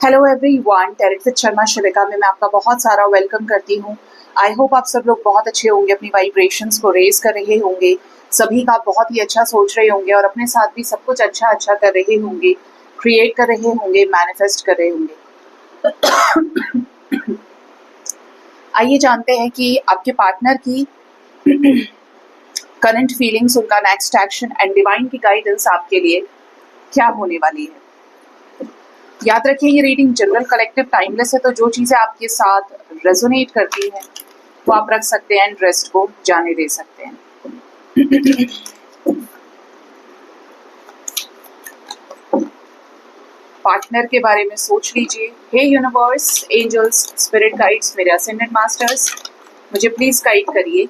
Hello everyone, tarot with Sharma Shivika में मैं आपका बहुत सारा वेलकम करती हूँ। आई होप आप सब लोग बहुत अच्छे होंगे, अपनी वाइब्रेशंस को रेज कर रहे होंगे, सभी का बहुत ही अच्छा सोच रहे होंगे और अपने साथ भी सब कुछ अच्छा अच्छा कर रहे होंगे, क्रिएट कर रहे होंगे, मैनिफेस्ट कर रहे होंगे। आइए जानते हैं कि आपके पार्टनर की करंट फीलिंग्स, उनका नेक्स्ट एक्शन एंड डिवाइन की गाइडेंस आपके लिए क्या होने वाली है। याद रखिए, ये रीडिंग जनरल, कलेक्टिव, टाइमलेस है, तो जो चीज़ें आपके साथ रेजोनेट करती हैं वो आप रख सकते हैं एंड रेस्ट को जाने दे सकते हैं। पार्टनर के बारे में सोच लीजिए। हे यूनिवर्स, एंजल्स, स्पिरिट गाइड्स, मेरे असेंडेंट मास्टर्स, मुझे प्लीज गाइड करिए।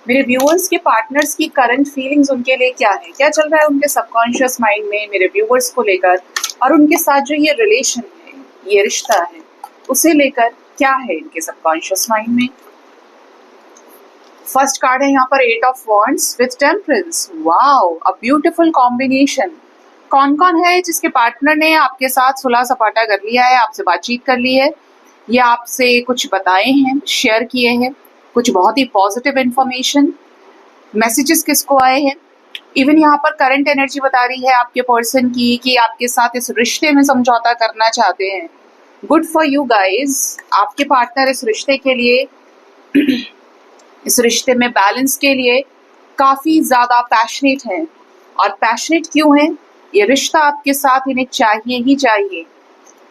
मेरे व्यूअर्स के पार्टनर्स की करंट फीलिंग्स उनके लिए क्या है, क्या चल रहा है उनके सबकॉन्शियस माइंड में मेरे व्यूअर्स को लेकर, और उनके साथ जो ये रिलेशन है, ये रिश्ता है, उसे लेकर क्या है इनके सबकॉन्शियस माइंड में। फर्स्ट कार्ड है यहाँ पर eight of wands with temperance. Wow, a beautiful combination. कौन कौन है जिसके पार्टनर ने आपके साथ सुलह सपाटा कर लिया है, आपसे बातचीत कर ली है, या आपसे कुछ बताए हैं, शेयर किए हैं, कुछ बहुत ही पॉजिटिव इंफॉर्मेशन, मैसेजेस किसको आए हैं। इवन यहाँ पर करंट एनर्जी बता रही है आपके पर्सन की कि आपके साथ इस रिश्ते में समझौता करना चाहते हैं। गुड फॉर यू गाइज, आपके पार्टनर इस रिश्ते के लिए इस रिश्ते में बैलेंस के लिए काफी ज्यादा पैशनेट हैं। और पैशनेट क्यों हैं? ये रिश्ता आपके साथ इन्हें चाहिए ही चाहिए।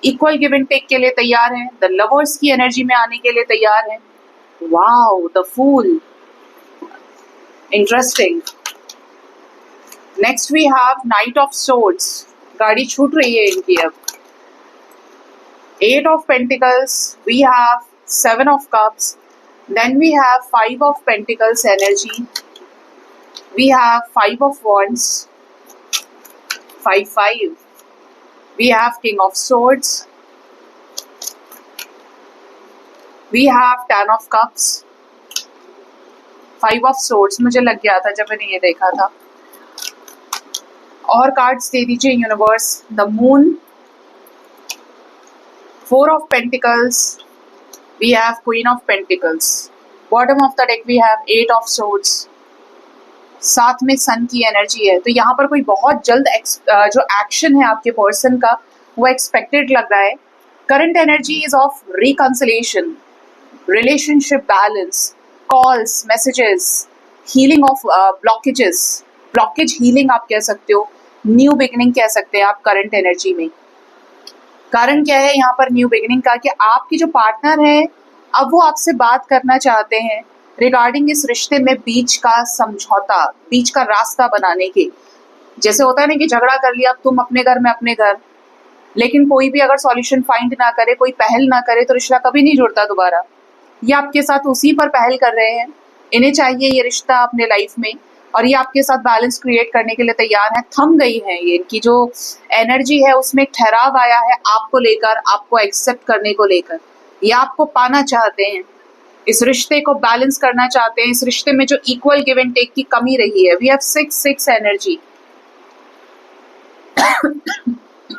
इक्वल गिव एंड टेक के लिए तैयार हैं, द लवर्स की एनर्जी में आने के लिए तैयार हैं। Wow, the fool, interesting. Next we have knight of swords. गाड़ी छूट रही है इनकी अब। Eight of pentacles, we have seven of cups, then we have five of pentacles energy, we have five of wands, 5 we have king of swords, we have 10 of cups, 5 of swords। मुझे लग गया था जब मैंने ये देखा था। और कार्ड्स दे दीजिए universe. The moon, 4 of pentacles, we have queen of pentacles, bottom of the deck we have 8 of swords, साथ में सन की एनर्जी है। तो यहाँ पर कोई बहुत जल्द जो एक्शन है आपके पर्सन का वो एक्सपेक्टेड लग रहा है। Current energy is of reconciliation, relationship balance, calls, messages, healing of blockage healing आप कह सकते हो, न्यू बिगिनिंग कह सकते हैं आप करंट एनर्जी में। कारण क्या है यहाँ पर न्यू बिगिनिंग का, कि आपकी जो पार्टनर है अब वो आपसे बात करना चाहते हैं रिगार्डिंग इस रिश्ते में बीच का समझौता, बीच का रास्ता बनाने के। जैसे होता है ना कि झगड़ा कर लिया, तुम अपने घर में अपने घर, लेकिन कोई भी अगर सॉल्यूशन फाइंड ना करे, कोई पहल ना करे, तो रिश्ता कभी नहीं जुड़ता दोबारा। ये आपके साथ उसी पर पहल कर रहे हैं, इन्हें चाहिए ये रिश्ता अपने लाइफ में, और ये आपके साथ बैलेंस क्रिएट करने के लिए तैयार है। थम गई है ये, इनकी जो एनर्जी है उसमें ठहराव आया है आपको लेकर, आपको एक्सेप्ट करने को लेकर। ये आपको पाना चाहते हैं, इस रिश्ते को बैलेंस करना चाहते हैं, इस रिश्ते में जो इक्वल गिव एंड टेक की कमी रही है। We have 6 energy,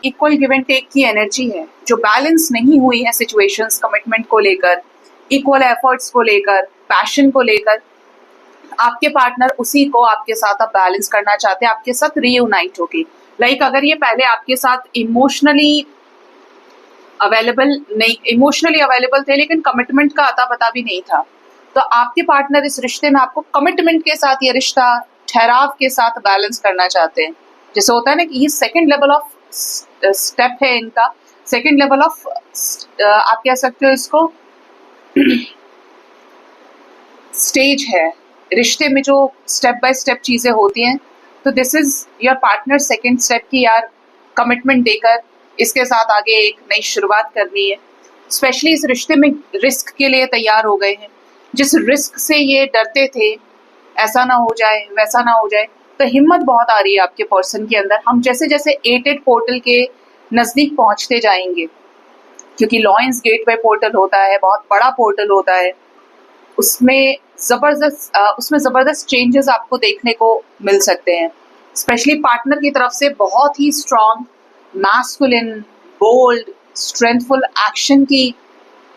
equal give and take की एनर्जी है जो बैलेंस नहीं हुई है सिचुएशंस, कमिटमेंट को लेकर, इक्वल एफर्ट्स को लेकर, पैशन को लेकर। आपके पार्टनर उसी को आपके साथ अब बैलेंस करना चाहते हैं, आपके साथ रीयूनाइट होके। लाइक अगर ये पहले आपके साथ इमोशनली अवेलेबल थे लेकिन कमिटमेंट का अता पता भी नहीं था, तो आपके पार्टनर इस रिश्ते में आपको कमिटमेंट के साथ, ये रिश्ता ठहराव के साथ बैलेंस करना चाहते हैं। जैसे होता है ना कि ये सेकेंड लेवल ऑफ स्टेप है इनका, सेकेंड लेवल ऑफ आप कह सकते हो इसको स्टेज है रिश्ते में, जो स्टेप बाय स्टेप चीजें होती हैं। तो this is your partner second step की, यार कमिटमेंट देकर इसके साथ आगे एक नई शुरुआत करनी है। स्पेशली इस रिश्ते में रिस्क के लिए तैयार हो गए हैं। जिस रिस्क से ये डरते थे, ऐसा ना हो जाए, वैसा ना हो जाए, तो हिम्मत बहुत आ रही है आपके पर्सन के अंदर। हम जैसे जैसे 8 पोर्टल के नजदीक पहुंचते जाएंगे, क्योंकि लॉयंस गेटवे पोर्टल होता है, बहुत बड़ा पोर्टल होता है, उसमें जबरदस्त चेंजेस आपको देखने को मिल सकते हैं। स्पेशली पार्टनर की तरफ से बहुत ही strong, masculine, bold, strengthful action की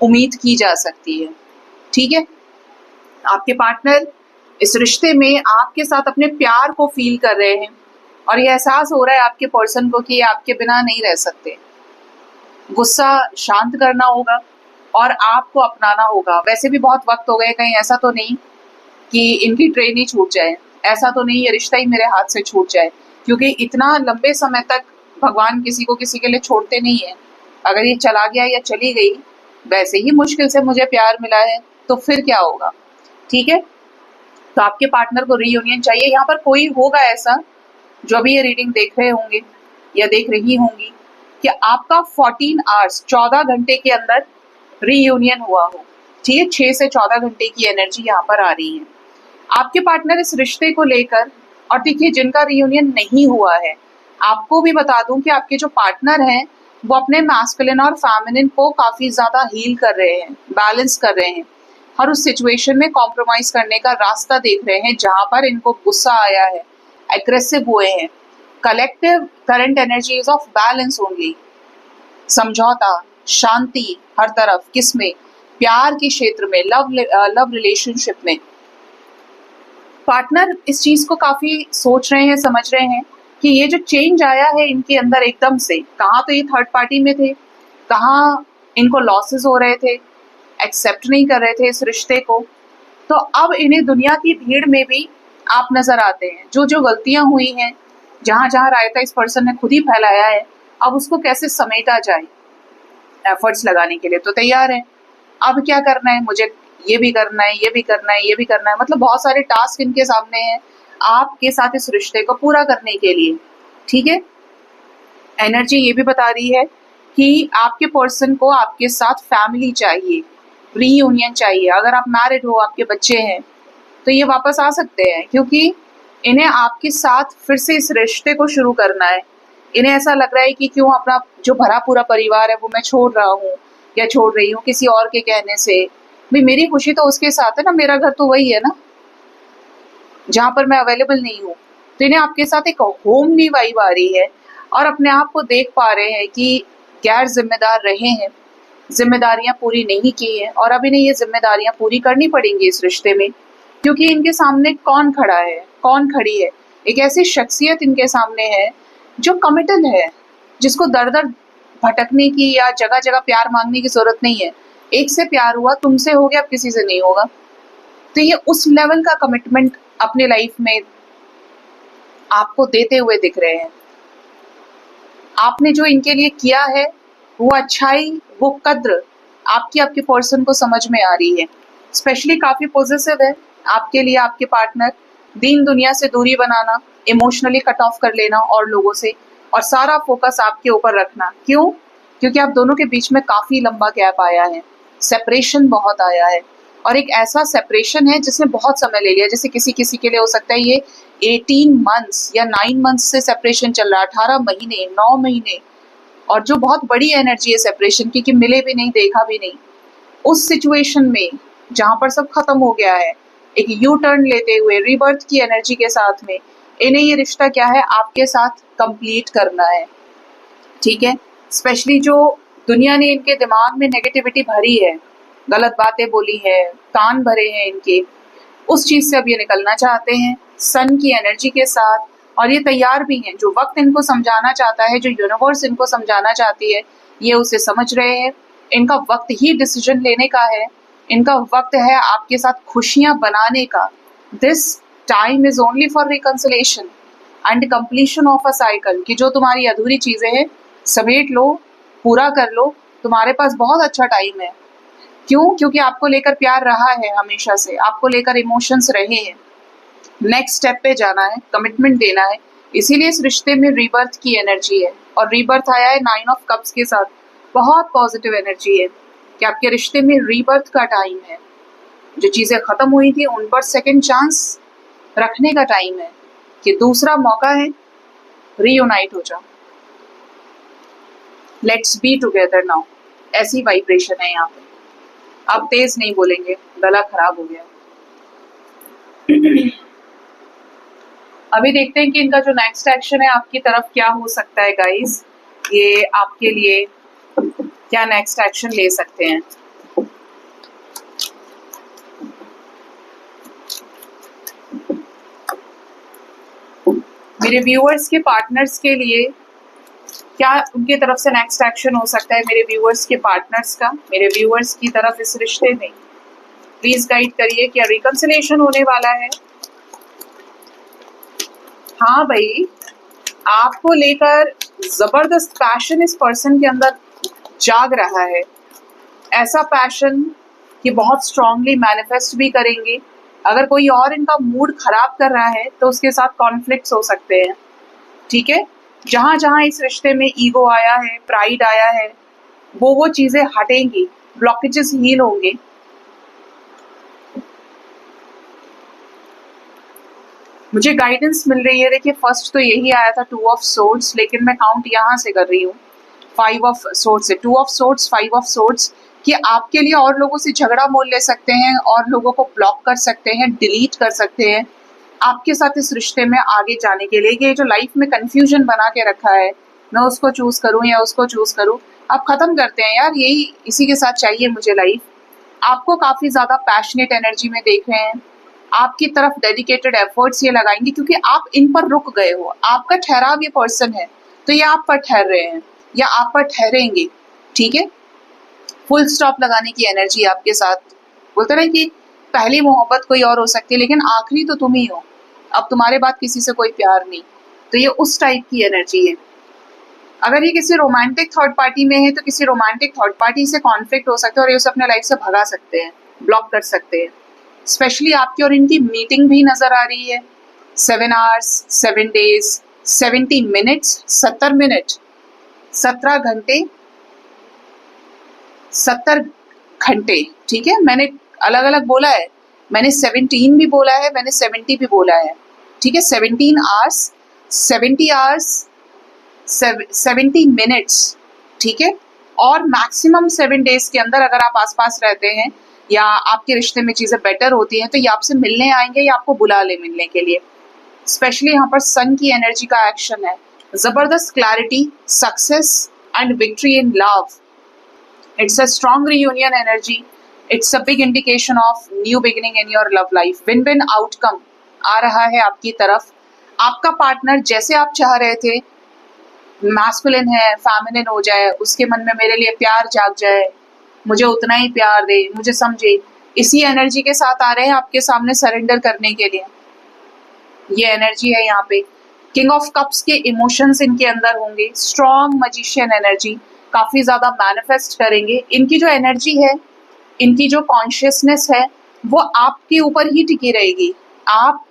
उम्मीद की जा सकती है। ठीक है, आपके पार्टनर इस रिश्ते में आपके साथ अपने प्यार को फील कर रहे हैं और ये एहसास हो रहा है आपके पर्सन को कि ये आपके बिना नहीं रह सकते। गुस्सा शांत करना होगा और आपको अपनाना होगा। वैसे भी बहुत वक्त हो गए, कहीं ऐसा तो नहीं कि इनकी ट्रेन ही छूट जाए, ऐसा तो नहीं ये रिश्ता ही मेरे हाथ से छूट जाए, क्योंकि इतना लंबे समय तक भगवान किसी को किसी के लिए छोड़ते नहीं है। अगर ये चला गया या चली गई, वैसे ही मुश्किल से मुझे प्यार मिला है, तो फिर क्या होगा। ठीक है, तो आपके पार्टनर को रीयूनियन चाहिए। यहाँ पर कोई होगा ऐसा जो अभी ये रीडिंग देख रहे होंगे या देख रही होंगी कि आपका 14 आवर्स 14 घंटे के अंदर रीयूनियन हुआ हो। ठीक है, 6 से 14 घंटे की एनर्जी यहाँ पर आ रही है आपके पार्टनर इस रिश्ते को लेकर। और देखिए, जिनका रीयूनियन नहीं हुआ है, आपको भी बता दूं कि आपके जो पार्टनर हैं वो अपने मैस्कुलिन और फेमिनिन को काफी ज्यादा हील कर रहे हैं, बैलेंस कर रहे हैं, हर उस सिचुएशन में कॉम्प्रोमाइज करने का रास्ता देख रहे हैं जहां पर इनको गुस्सा आया है, एग्रेसिव हुए हैं। Collective current energy is of balance only, समझौता, शांति हर तरफ, किसमें, प्यार के क्षेत्र में, लव रिलेशनशिप में। पार्टनर इस चीज को काफी सोच रहे हैं, समझ रहे हैं कि ये जो चेंज आया है इनके अंदर एकदम से, कहाँ तो ये थर्ड पार्टी में थे, कहाँ इनको लॉसेस हो रहे थे, एक्सेप्ट नहीं कर रहे थे इस रिश्ते को, तो अब इन्हें दुनिया की भीड़ में भी आप नजर आते हैं। जो जो गलतियां हुई हैं, जहां जहां रायता इस पर्सन ने खुद ही फैलाया है, अब उसको कैसे समेटा जाए, एफर्ट्स लगाने के लिए तो तैयार है। अब क्या करना है, मुझे ये भी करना है, ये भी करना है, ये भी करना है, मतलब बहुत सारे टास्क इनके सामने हैं आपके साथ इस रिश्ते को पूरा करने के लिए। ठीक है, एनर्जी ये भी बता रही है कि आपके पर्सन को आपके साथ फैमिली चाहिए, रीयूनियन चाहिए। अगर आप मैरिड हो, आपके बच्चे हैं, तो ये वापस आ सकते हैं, क्योंकि इन्हें आपके साथ फिर से इस रिश्ते को शुरू करना है। इन्हें ऐसा लग रहा है कि क्यों अपना जो भरा पूरा परिवार है वो मैं छोड़ रहा हूँ या छोड़ रही हूँ किसी और के कहने से। भाई, मेरी खुशी तो उसके साथ है ना, मेरा घर तो वही है ना जहां पर मैं अवेलेबल नहीं हूँ। तो इन्हें आपके साथ एक होमली वाइब आ रही है और अपने आप को देख पा रहे हैं कि गैर जिम्मेदार रहे हैं, जिम्मेदारियां पूरी नहीं की हैं और अब इन्हें ये जिम्मेदारियां पूरी करनी पड़ेंगी इस रिश्ते में, क्योंकि इनके सामने कौन खड़ा है, कौन खड़ी है, एक ऐसी शख्सियत इनके सामने है जो कमिटेड है, जिसको दर दर भटकने की या जगह जगह प्यार मांगने की जरूरत नहीं है। एक से प्यार हुआ, तुमसे हो गया, अब किसी से नहीं होगा। तो ये उस लेवल का कमिटमेंट अपने लाइफ में आपको देते हुए दिख रहे हैं। आपने जो इनके लिए किया है वो अच्छाई, वो कद्र आपकी आपके पर्सन को समझ में आ रही है। स्पेशली काफी पॉजिटिव है आपके लिए आपके पार्टनर। दीन दुनिया से दूरी बनाना, इमोशनली कट ऑफ कर लेना और लोगों से, और सारा फोकस आपके ऊपर रखना। क्यों? क्योंकि आप दोनों के बीच में काफी लंबा गैप आया है, सेपरेशन बहुत आया है, और एक ऐसा सेपरेशन है जिसने बहुत समय ले लिया। जैसे किसी किसी के लिए हो सकता है ये 18 मंथ्स या 9 मंथ्स से सेपरेशन चल रहा है, 18 महीने, 9 महीने, और जो बहुत बड़ी एनर्जी है सेपरेशन की कि मिले भी नहीं, देखा भी नहीं। उस सिचुएशन में जहां पर सब खत्म हो गया है, एक यू टर्न लेते हुए रीबर्थ की एनर्जी के साथ में इन्हें ये रिश्ता क्या है, आपके साथ कंप्लीट करना है। ठीक है, स्पेशली जो दुनिया ने इनके दिमाग में नेगेटिविटी भरी है, गलत बातें बोली है, कान भरे हैं इनके, उस चीज से अब ये निकलना चाहते हैं सन की एनर्जी के साथ, और ये तैयार भी हैं। जो वक्त इनको समझाना चाहता है, जो यूनिवर्स इनको समझाना चाहती है, ये उसे समझ रहे हैं। इनका वक्त ही डिसीजन लेने का है, इनका वक्त है आपके साथ खुशियां बनाने का। This time is only for reconciliation and completion of a cycle, कि जो तुम्हारी अधूरी चीजें हैं समेट लो, पूरा कर लो, तुम्हारे पास बहुत अच्छा टाइम है। क्यों? क्योंकि आपको लेकर प्यार रहा है हमेशा से, आपको लेकर इमोशंस रहे हैं। नेक्स्ट स्टेप पे जाना है, कमिटमेंट देना है, इसीलिए इस रिश्ते में रीबर्थ की एनर्जी है, और रीबर्थ आया है 9 ऑफ कप्स के साथ। बहुत पॉजिटिव एनर्जी है कि आपके रिश्ते में रीबर्थ का टाइम है। जो चीजें खत्म हुई थी उन पर सेकंड चांस रखने का टाइम है, कि दूसरा मौका है, रीयूनाइट हो जाओ, लेट्स बी टुगेदर नाउ। ऐसी वाइब्रेशन है यहाँ पे। अब तेज नहीं बोलेंगे, गला खराब हो गया। अभी देखते हैं कि इनका जो नेक्स्ट एक्शन है आपकी तरफ क्या हो सकता है गाइस। ये आपके लिए क्या नेक्स्ट एक्शन ले सकते हैं। मेरे व्यूअर्स के पार्टनर्स के लिए क्या उनके तरफ से नेक्स्ट एक्शन हो सकता है, मेरे व्यूअर्स के पार्टनर्स का, मेरे व्यूअर्स की तरफ इस रिश्ते में प्लीज गाइड करिए। क्या रिकंसिलिएशन होने वाला है? हाँ भाई, आपको लेकर जबरदस्त पैशन इस पर्सन के अंदर जाग रहा है। ऐसा पैशन कि बहुत स्ट्रांगली मैनिफेस्ट भी करेंगे। अगर कोई और इनका मूड खराब कर रहा है तो उसके साथ कॉन्फ्लिक्ट्स हो सकते हैं। ठीक है, जहां जहां इस रिश्ते में ईगो आया है, प्राइड आया है, वो चीजें हटेंगी, ब्लॉकेजेस हील होंगे। मुझे गाइडेंस मिल रही है, देखिए फर्स्ट तो यही आया था 2 ऑफ सोर्ड्स, लेकिन मैं काउंट यहाँ से कर रही हूँ 5 ऑफ सोर्ड्स से। 2 ऑफ सोर्ड्स, 5 ऑफ सोर्ड्स कि आपके लिए और लोगों से झगड़ा मोल ले सकते हैं, और लोगों को ब्लॉक कर सकते हैं, डिलीट कर सकते हैं आपके साथ इस रिश्ते में आगे जाने के लिए। ये जो लाइफ में कंफ्यूजन बना के रखा है, मैं उसको चूज करूं या उसको चूज करूं, आप खत्म करते हैं यार, यही इसी के साथ चाहिए मुझे लाइफ। आपको काफी ज्यादा पैशनेट एनर्जी में देख रहे हैं, आपकी तरफ डेडिकेटेड एफर्ट्स ये लगाएंगे क्योंकि आप इन पर रुक गए हो। आपका ठहराव ये पर्सन है, तो ये आप पर ठहर रहे हैं या आप पर ठहरेंगे। ठीक है, फुल स्टॉप लगाने की एनर्जी आपके साथ। बोलते ना कि पहली मोहब्बत कोई और हो सकती है, लेकिन आखिरी तो तुम ही हो। अब तुम्हारे बाद किसी से कोई प्यार नहीं, तो ये उस टाइप की एनर्जी है। अगर ये किसी रोमांटिक थर्ड पार्टी में है तो किसी रोमांटिक थर्ड पार्टी से कॉन्फ्लिक्ट हो सकता है और ये उसे अपने लाइफ से भगा सकते हैं, ब्लॉक कर सकते हैं। स्पेशली आपकी और इनकी मीटिंग भी नजर आ रही है। 7 आवर्स, 7 डेज, 70 मिनट्स, 70 मिनट, 17 घंटे, 70 घंटे। ठीक है, मैंने अलग अलग बोला है, मैंने 17 भी बोला है, मैंने 70 भी बोला है। ठीक है, 17 आवर्स, 70 आवर्स, 70 मिनट्स। ठीक है, और मैक्सिमम 7 डेज के अंदर अगर आप आसपास रहते हैं या आपके रिश्ते में चीजें बेटर होती हैं तो ये आपसे मिलने आएंगे या आपको बुला ले मिलने के लिए। स्पेशली यहाँ पर सन की एनर्जी का एक्शन है, जबरदस्त clarity, success and victory in love. It's a strong reunion energy, it's a big indication of new beginning in your love life. Win win outcome आ रहा है आपकी तरफ। आपका पार्टनर जैसे आप चाह रहे थे, मैस्कुलिन है, फेमिनिन हो जाए, उसके मन में मेरे लिए प्यार जाग जाए, मुझे उतना ही प्यार दे, मुझे समझे, इसी एनर्जी के साथ आ रहे हैं आपके सामने सरेंडर करने के लिए। ये एनर्जी है यहाँ पे। किंग ऑफ कप्स के इमोशंस इनके अंदर होंगे, स्ट्रॉन्ग मजिशियन एनर्जी, काफी ज्यादा मैनिफेस्ट करेंगे। इनकी जो एनर्जी है, इनकी जो कॉन्शियसनेस है, वो आपके ऊपर ही टिकी रहेगी, आप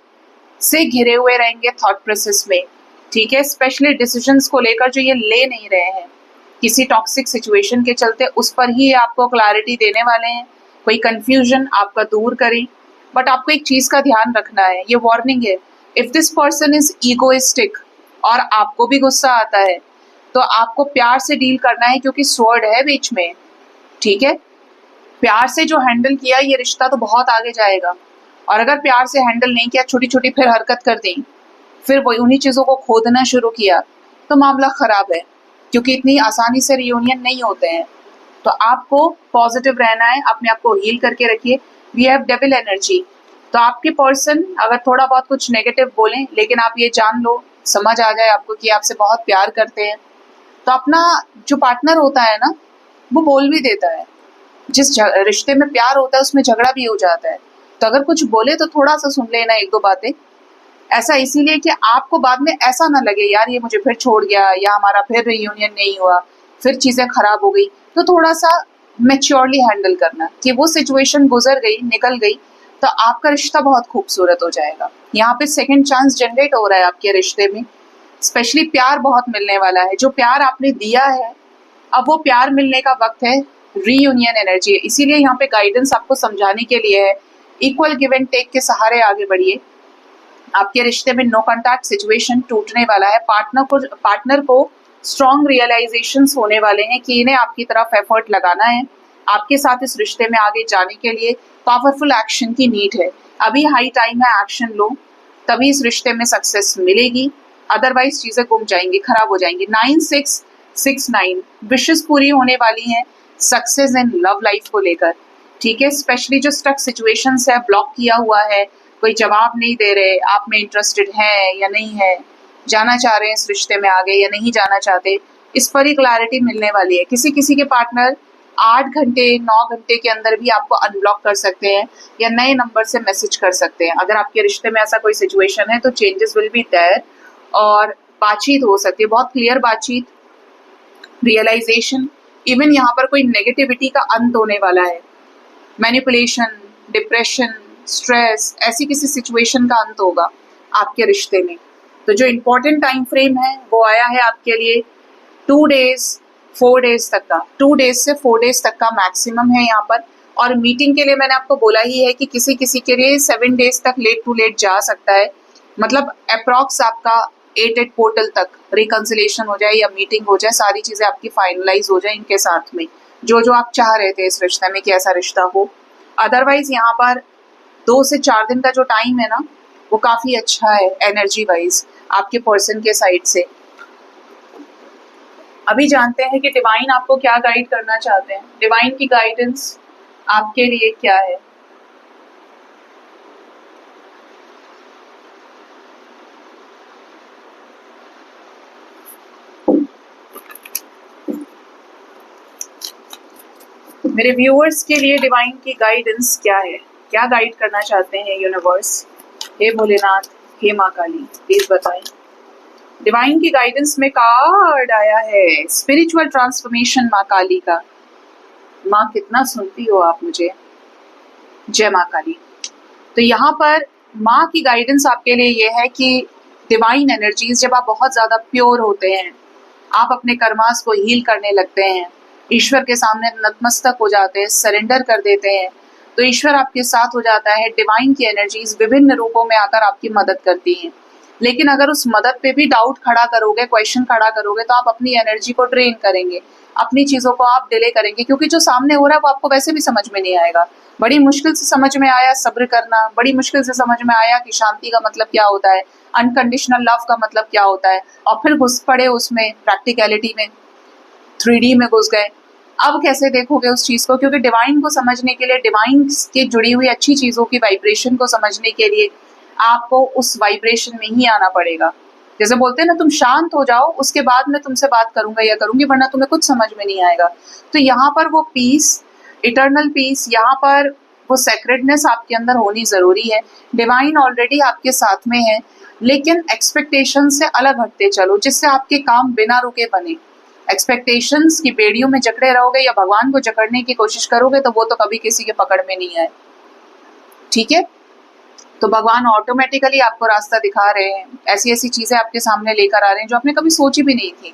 से घिरे हुए रहेंगे थॉट प्रोसेस में। ठीक है, स्पेशली डिसीजंस को लेकर जो ये ले नहीं रहे हैं किसी टॉक्सिक सिचुएशन के चलते, उस पर ही आपको क्लैरिटी देने वाले हैं, कोई कंफ्यूजन आपका दूर करें। बट आपको एक चीज का ध्यान रखना है, ये वार्निंग है, if this person is egoistic और आपको भी गुस्सा आता है तो आपको प्यार से डील करना है, क्योंकि स्वॉर्ड है बीच में। ठीक है, प्यार से जो हैंडल किया ये रिश्ता तो बहुत आगे जाएगा, और अगर प्यार से हैंडल नहीं किया, छोटी छोटी फिर हरकत कर दी, फिर वही उन्हीं चीजों को खोदना शुरू किया, तो मामला खराब है, क्योंकि इतनी आसानी से रियूनियन नहीं होते हैं। तो आपको पॉजिटिव रहना है, अपने आप को हील करके रखिए। वी हैव डेविल एनर्जी, तो आपके पर्सन अगर थोड़ा बहुत कुछ नेगेटिव बोलें, लेकिन आप ये जान लो, समझ आ जाए आपको कि आपसे बहुत प्यार करते हैं, तो अपना जो पार्टनर होता है ना, वो बोल भी देता है। जिस रिश्ते में प्यार होता है उसमें झगड़ा भी हो जाता है, तो अगर कुछ बोले तो थोड़ा सा सुन लेना, 1-2 बातें। ऐसा इसीलिए कि आपको बाद में ऐसा ना लगे यार ये मुझे फिर छोड़ गया, या हमारा फिर रियूनियन नहीं हुआ, फिर चीजें खराब हो गई। तो थोड़ा सा मैच्योरली हैंडल करना कि वो सिचुएशन गुजर गई, निकल गई, तो आपका रिश्ता बहुत खूबसूरत हो जाएगा। यहाँ पे सेकंड चांस जनरेट हो रहा है आपके रिश्ते में, स्पेशली प्यार बहुत मिलने वाला है। जो प्यार आपने दिया है, अब वो प्यार मिलने का वक्त है, रीयूनियन एनर्जी है। इसीलिए यहाँ पे गाइडेंस आपको समझाने के लिए है, इक्वल गिव एंड टेक के सहारे आगे बढ़िए। आपके रिश्ते में नो कॉन्टैक्ट सिचुएशन टूटने वाला है। पार्टनर को स्ट्रॉन्ग रियलाइजेशंस होने वाले हैं कि इन्हें आपकी तरफ एफर्ट लगाना है। आपके साथ इस रिश्ते में आगे जाने के लिए पावरफुल एक्शन की नीड है। अभी हाई टाइम है, एक्शन लो, तभी इस रिश्ते में सक्सेस मिलेगी, अदरवाइज चीजें गुम जाएंगी, खराब हो जाएंगी। 9, 6, 6-9 विशेस पूरी होने वाली हैं सक्सेस इन लव लाइफ को लेकर, ठीक है। स्पेशली जो स्टक सिचुएशंस है, ब्लॉक किया हुआ है, कोई जवाब नहीं दे रहे, आप में इंटरेस्टेड है या नहीं है, जाना चाह रहे हैं इस रिश्ते में आगे या नहीं जाना चाहते, इस पर ही क्लैरिटी मिलने वाली है। किसी किसी के पार्टनर 8 घंटे 9 घंटे के अंदर भी आपको अनब्लॉक कर सकते हैं या नए नंबर से मैसेज कर सकते हैं। अगर आपके रिश्ते में ऐसा कोई सिचुएशन है तो चेंजेस विल बी देयर और बातचीत हो सकती है, बहुत क्लियर बातचीत, रियलाइजेशन। इवन यहाँ पर कोई नेगेटिविटी का अंत होने वाला है, मैनिपुलेशन, डिप्रेशन, स्ट्रेस, ऐसी किसी सिचुएशन का अंत होगा आपके रिश्ते में। तो जो इम्पोर्टेंट टाइम फ्रेम है वो आया है आपके लिए 2 डेज 4 डेज तक का, 2 डेज से 4 डेज तक का मैक्सिमम है यहाँ पर। और मीटिंग के लिए मैंने आपको बोला ही है कि किसी किसी के लिए 7 डेज तक लेट टू लेट जा सकता है, मतलब अप्रॉक्स आपका 8 पोर्टल तक रिकंसिलेशन हो जाए या मीटिंग हो जाए, सारी चीजें आपकी फाइनलाइज हो जाए इनके साथ में, जो जो आप चाह रहे थे इस रिश्ते में कि ऐसा रिश्ता हो। अदरवाइज यहाँ पर 2 से 4 दिन का जो टाइम है ना वो काफी अच्छा है एनर्जी वाइज आपके पर्सन के साइड से। अभी जानते हैं कि डिवाइन आपको क्या गाइड करना चाहते हैं, डिवाइन की गाइडेंस आपके लिए क्या है। मेरे व्यूअर्स के लिए डिवाइन की गाइडेंस क्या है, क्या गाइड करना चाहते हैं यूनिवर्स। हे भोलेनाथ, हे माँ काली, प्लीज बताएं। डिवाइन की गाइडेंस में कार्ड आया है स्पिरिचुअल ट्रांसफॉर्मेशन माँ काली का। माँ कितना सुनती हो आप मुझे, जय माँ काली। तो यहाँ पर माँ की गाइडेंस आपके लिए ये है कि डिवाइन एनर्जीज, जब आप बहुत ज्यादा प्योर होते हैं, आप अपने कर्मास को हील करने लगते हैं, ईश्वर के सामने नतमस्तक हो जाते हैं, सरेंडर कर देते हैं, तो ईश्वर आपके साथ हो जाता है। डिवाइन की एनर्जीज विभिन्न रूपों में आकर आपकी मदद करती हैं। लेकिन अगर उस मदद पे भी डाउट खड़ा करोगे, क्वेश्चन खड़ा करोगे, तो आप अपनी एनर्जी को ड्रेन करेंगे, अपनी चीजों को आप डिले करेंगे, क्योंकि जो सामने हो रहा है वो आपको वैसे भी समझ में नहीं आएगा। बड़ी मुश्किल से समझ में आया सब्र करना, बड़ी मुश्किल से समझ में आया कि शांति का मतलब क्या होता है, अनकंडीशनल लव का मतलब क्या होता है, और फिर घुस पड़े उसमें प्रैक्टिकलिटी में, 3D में घुस गए। अब कैसे देखोगे उस चीज को, क्योंकि डिवाइन को समझने के लिए, डिवाइन के जुड़ी हुई अच्छी चीजों की वाइब्रेशन को समझने के लिए आपको उस वाइब्रेशन में ही आना पड़ेगा। जैसे बोलते हैं ना, तुम शांत हो जाओ उसके बाद मैं तुमसे बात करूंगा या करूंगी, वरना तुम्हें कुछ समझ में नहीं आएगा। तो यहाँ पर वो पीस, इटर्नल पीस, यहाँ पर वो सेक्रेडनेस आपके अंदर होनी जरूरी है। डिवाइन ऑलरेडी आपके साथ में है, लेकिन एक्सपेक्टेशन से अलग हटते चलो, जिससे आपके काम बिना रुके बने। एक्सपेक्टेशंस की बेड़ियों में जकड़े रहोगे या भगवान को जकड़ने की कोशिश करोगे तो वो तो कभी किसी के पकड़ में नहीं आए, ठीक है। तो भगवान ऑटोमेटिकली आपको रास्ता दिखा रहे हैं, ऐसी ऐसी चीजें आपके सामने लेकर आ रहे हैं जो आपने कभी सोची भी नहीं थी,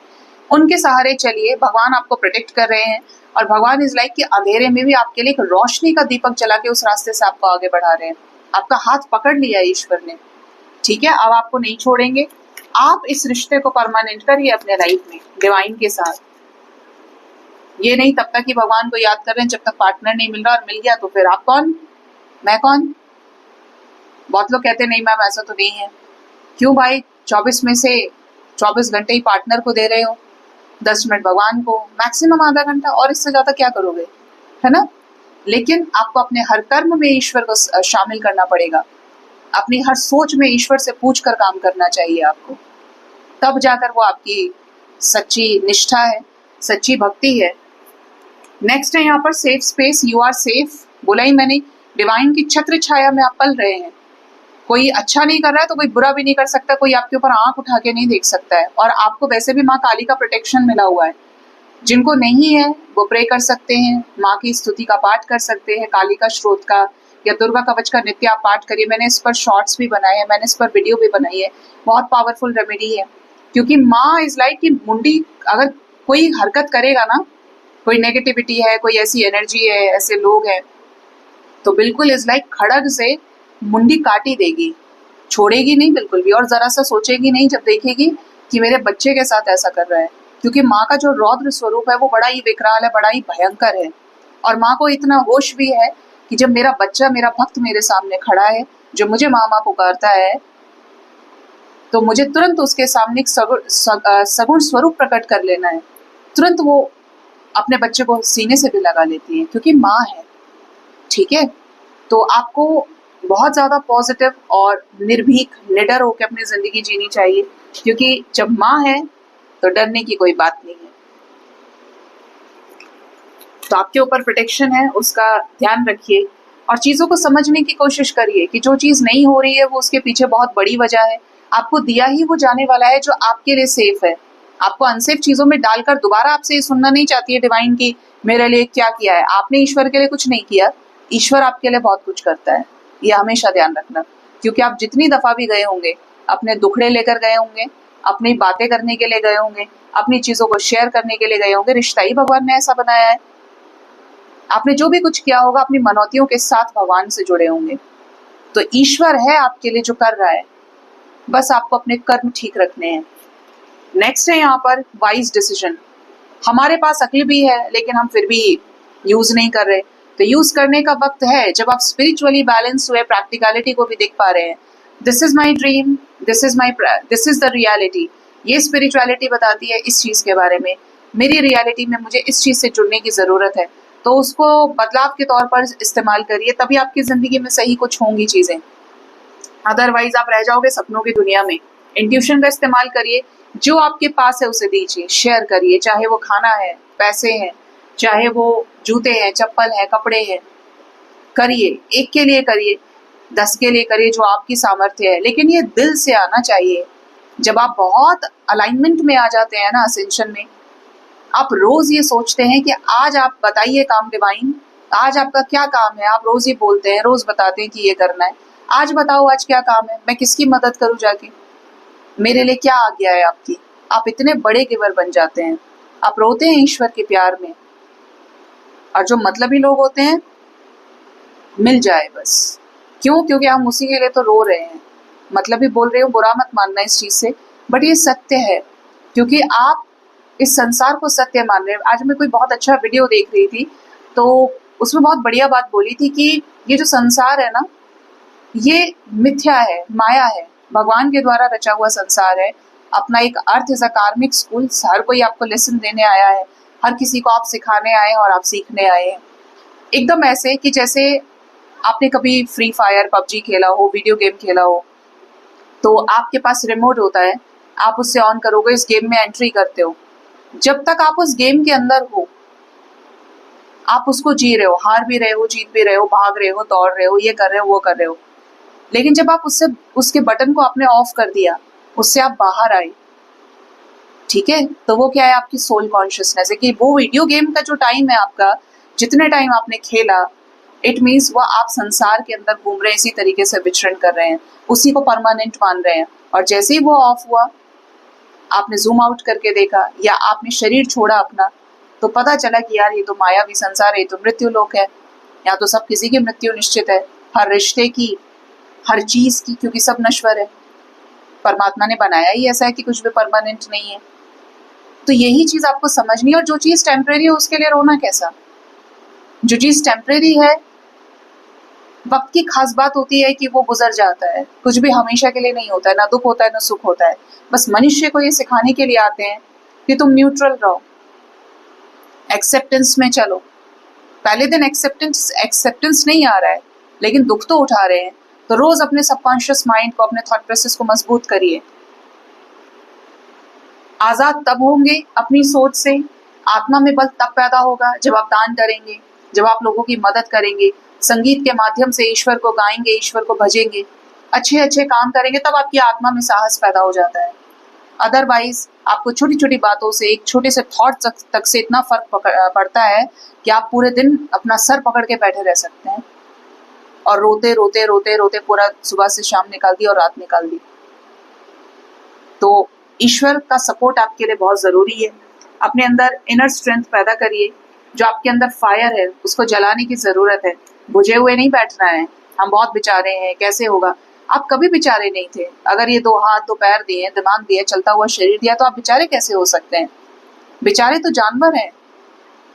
उनके सहारे चलिए। भगवान आपको प्रोटेक्ट कर रहे हैं और भगवान इज लाइक कि अंधेरे में भी आपके लिए एक रोशनी का दीपक जला के उस रास्ते से आपको आगे बढ़ा रहे हैं। आपका हाथ पकड़ लिया ईश्वर ने, ठीक है। अब आपको नहीं छोड़ेंगे। आप इस रिश्ते को परमानेंट करिए अपने लाइफ में डिवाइन के साथ। ये नहीं तब तक कि भगवान को याद कर रहे हैं जब तक पार्टनर नहीं मिल रहा, और मिल गया तो फिर आप कौन, मैं कौन। बहुत लोग कहते हैं नहीं मैम ऐसा तो नहीं है। क्यों भाई, 24 में से 24 घंटे ही पार्टनर को दे रहे हो, 10 मिनट भगवान को, मैक्सिमम आधा घंटा, और इससे ज्यादा क्या करोगे, है ना। लेकिन आपको अपने हर कर्म में ईश्वर को शामिल करना पड़ेगा, अपनी हर सोच में ईश्वर से पूछ कर काम करना चाहिए आपको, तब जाकर वो आपकी सच्ची निष्ठा है, सच्ची भक्ति है। नेक्स्ट है यहाँ पर safe space, you are safe. बोला ही मैंने, डिवाइन की छत्र छाया में आप पल रहे हैं। कोई अच्छा नहीं कर रहा है तो कोई बुरा भी नहीं कर सकता, कोई आपके ऊपर आंख उठा के नहीं देख सकता है। और आपको वैसे भी माँ काली का प्रोटेक्शन मिला हुआ है। जिनको नहीं है वो प्रे कर सकते हैं, माँ की स्तुति का पाठ कर सकते हैं, काली का श्रोत का या दुर्गा कवच का नित्य आप पाठ करिए। मैंने इस पर शॉर्ट्स भी बनाए हैं, मैंने इस पर वीडियो भी बनाई है। बहुत पावरफुल रेमेडी है, क्योंकि माँ इज लाइक कि मुंडी, अगर कोई हरकत करेगा ना, कोई नेगेटिविटी है, कोई ऐसी एनर्जी है, ऐसे लोग हैं, तो बिल्कुल इज लाइक खड़ग से मुंडी काटी देगी, छोड़ेगी नहीं बिल्कुल भी। और जरा सा सोचेगी नहीं जब देखेगी कि मेरे बच्चे के साथ ऐसा कर रहा है, क्योंकि माँ का जो रौद्र स्वरूप है वो बड़ा ही विकराल है, बड़ा ही भयंकर है। और माँ को इतना होश भी है कि जब मेरा बच्चा, मेरा भक्त मेरे सामने खड़ा है, जो मुझे माँ माँ पुकारता है, तो मुझे तुरंत उसके सामने एक सगुण स्वरूप प्रकट कर लेना है। तुरंत वो अपने बच्चे को सीने से भी लगा लेती है, क्योंकि माँ है। ठीक है, तो आपको बहुत ज़्यादा पॉजिटिव और निर्भीक, निडर होकर अपनी ज़िंदगी जीनी चाहिए, क्योंकि जब माँ है तो डरने की कोई बात नहीं है। तो आपके ऊपर प्रोटेक्शन है, उसका ध्यान रखिए और चीज़ों को समझने की कोशिश करिए कि जो चीज़ नहीं हो रही है वो उसके पीछे बहुत बड़ी वजह है। आपको दिया ही वो जाने वाला है जो आपके लिए सेफ है। आपको अनसेफ चीज़ों में डालकर दोबारा आपसे ये सुनना नहीं चाहती है डिवाइन की मेरे लिए क्या किया है। आपने ईश्वर के लिए कुछ नहीं किया, ईश्वर आपके लिए बहुत कुछ करता है, ये हमेशा ध्यान रखना। क्योंकि आप जितनी दफ़ा भी गए होंगे, अपने दुखड़े लेकर गए होंगे, अपनी बातें करने के लिए गए होंगे, अपनी चीज़ों को शेयर करने के लिए गए होंगे, रिश्ता ही भगवान ने ऐसा बनाया है। आपने जो भी कुछ किया होगा अपनी मनौतियों के साथ भगवान से जुड़े होंगे। तो ईश्वर है आपके लिए जो कर रहा है, बस आपको अपने कर्म ठीक रखने हैं। नेक्स्ट है यहाँ पर वाइज डिसीजन। हमारे पास अक्ल भी है लेकिन हम फिर भी यूज नहीं कर रहे। तो यूज करने का वक्त है जब आप स्पिरिचुअली बैलेंस हुए, प्रैक्टिकलिटी को भी देख पा रहे हैं। This is my dream, this is the reality. ये स्पिरिचुअलिटी बताती है इस चीज के बारे में, मेरी रियलिटी में मुझे इस चीज से जुड़ने की जरूरत है। तो उसको बदलाव के तौर पर इस्तेमाल करिए, तभी आपकी जिंदगी में सही कुछ होंगी चीजें। अदरवाइज आप रह जाओगे सपनों की दुनिया में। इंट्यूशन का इस्तेमाल करिए, जो आपके पास है उसे दीजिए, शेयर करिए, चाहे वो खाना है, पैसे हैं, चाहे वो जूते हैं, चप्पल है, कपड़े हैं। करिए, एक के लिए करिए, 10 के लिए करिए, जो आपकी सामर्थ्य है, लेकिन ये दिल से आना चाहिए। जब आप बहुत अलाइनमेंट में आ जाते हैं ना, असेंशन में, आप रोज ये सोचते हैं कि आज आप बताइए काम डिवाइन, आज आपका क्या काम है। आप रोज ये बोलते हैं, रोज बताते हैं कि ये करना है। आज बताओ आज क्या काम है, मैं किसकी मदद करूं जाके, मेरे लिए क्या आज्ञा है आपकी। आप इतने बड़े गिवर बन जाते हैं, आप रोते हैं ईश्वर के प्यार में। और जो मतलबी लोग होते हैं, मिल जाए बस। क्यों? क्योंकि हम उसी के लिए तो रो रहे हैं। मतलबी बोल रहे हो, बुरा मत मानना इस चीज से, बट ये सत्य है, क्योंकि आप इस संसार को सत्य मान रहे हैं। आज मैं कोई बहुत अच्छा वीडियो देख रही थी, तो उसमें बहुत बढ़िया बात बोली थी कि ये जो संसार है ना, ये मिथ्या है, माया है, भगवान के द्वारा रचा हुआ संसार है। अपना एक अर्थ इज अ कार्मिक स्कूल। हर कोई आपको लेसन देने आया है, हर किसी को आप सिखाने आए हैं और आप सीखने आए हैं। एकदम ऐसे कि जैसे आपने कभी फ्री फायर, पबजी खेला हो, वीडियो गेम खेला हो, तो आपके पास रिमोट होता है, आप उससे ऑन करोगे, इस गेम में एंट्री करते हो। जब तक आप उस गेम के अंदर हो, आप उसको जी रहे हो, हार भी रहे हो, जीत भी रहे हो, भाग रहे हो, दौड़ रहे हो, ये कर रहे हो, वो कर रहे हो। लेकिन जब आप उसके बटन को आपने ऑफ कर दिया, उससे आप बाहर आए, ठीक है, तो वो क्या है, आपकी सोल कॉन्शियसनेस है। कि वो वीडियो गेम का जो टाइम है आपका, जितने टाइम आपने खेला, इट मीन्स वो आप संसार के अंदर घूम रहे हैं, इसी तरीके से विचरण कर रहे हैं, उसी को परमानेंट मान रहे हैं। और जैसे ही वो ऑफ हुआ, आपने जूम आउट करके देखा या आपने शरीर छोड़ा अपना, तो पता चला कि यार ये तो मायावी संसार है, ये तो मृत्यु लोक है। यहाँ तो सब किसी की मृत्यु निश्चित है, हर रिश्ते की, हर चीज की, क्योंकि सब नश्वर है। परमात्मा ने बनाया ही ऐसा है कि कुछ भी परमानेंट नहीं है। तो यही चीज आपको समझनी है। और जो चीज टेम्परेरी है उसके लिए रोना कैसा? जो चीज टेम्परेरी है, वक्त की खास बात होती है कि वो गुजर जाता है, कुछ भी हमेशा के लिए नहीं होता है, ना दुख होता है ना सुख होता है। बस मनुष्य को ये सिखाने के लिए आते हैं कि तुम न्यूट्रल रहो, एक्सेप्टेंस में चलो। पहले दिन एक्सेप्टेंस नहीं आ रहा है, लेकिन दुख तो उठा रहे हैं। तो रोज अपने सबकॉन्शियस माइंड को, अपने थॉट प्रोसेस को मजबूत करिए। आजाद तब होंगे अपनी सोच से, आत्मा में बल तब पैदा होगा जब आप दान करेंगे, जब आप लोगों की मदद करेंगे, संगीत के माध्यम से ईश्वर को गाएंगे, ईश्वर को भजेंगे, अच्छे अच्छे काम करेंगे, तब आपकी आत्मा में साहस पैदा हो जाता है। अदरवाइज आपको छोटी छोटी बातों से, एक छोटे से थॉट तक से इतना फर्क पड़ता है कि आप पूरे दिन अपना सर पकड़ के बैठे रह सकते हैं और रोते रोते रोते रोते पूरा सुबह से शाम निकाल दी और रात निकाल दी। तो ईश्वर का सपोर्ट आपके लिए बहुत जरूरी है। अपने अंदर इनर स्ट्रेंथ पैदा करिए। जो आपके अंदर फायर है उसको जलाने की जरूरत है, बुझे हुए नहीं बैठना है। हम बहुत बेचारे हैं, कैसे होगा? आप कभी बेचारे नहीं थे। अगर ये 2 हाथ 2 पैर दिए, दिमाग दिया, चलता हुआ शरीर दिया, तो आप बेचारे कैसे हो सकते हैं? बेचारे तो जानवर हैं।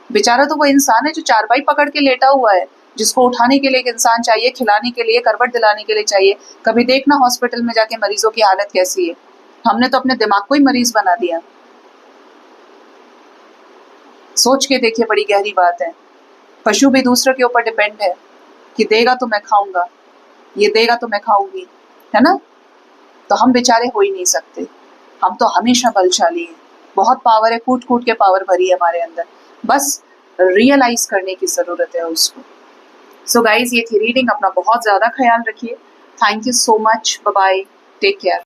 बेचारा तो वो इंसान है जो चारपाई पकड़ के लेटा हुआ है, जिसको उठाने के लिए एक इंसान चाहिए, खिलाने के लिए, करवट दिलाने के लिए चाहिए। कभी देखना हॉस्पिटल में जाके मरीजों की हालत कैसी है। हमने तो अपने दिमाग को ही मरीज बना दिया। सोच के देखिए, बड़ी गहरी बात है। पशु भी दूसरों के ऊपर डिपेंड है कि देगा तो मैं खाऊंगा, ये देगा तो मैं खाऊंगी, है ना। तो हम बेचारे हो ही नहीं सकते, हम तो हमेशा बलशाली हैं। बहुत पावर है, कूट कूट के पावर भरी है हमारे अंदर, बस रियलाइज करने की जरूरत है उसको। सो गाइज, ये थी रीडिंग। अपना बहुत ज्यादा ख्याल रखिए। Thank you so much. Bye bye. Take care.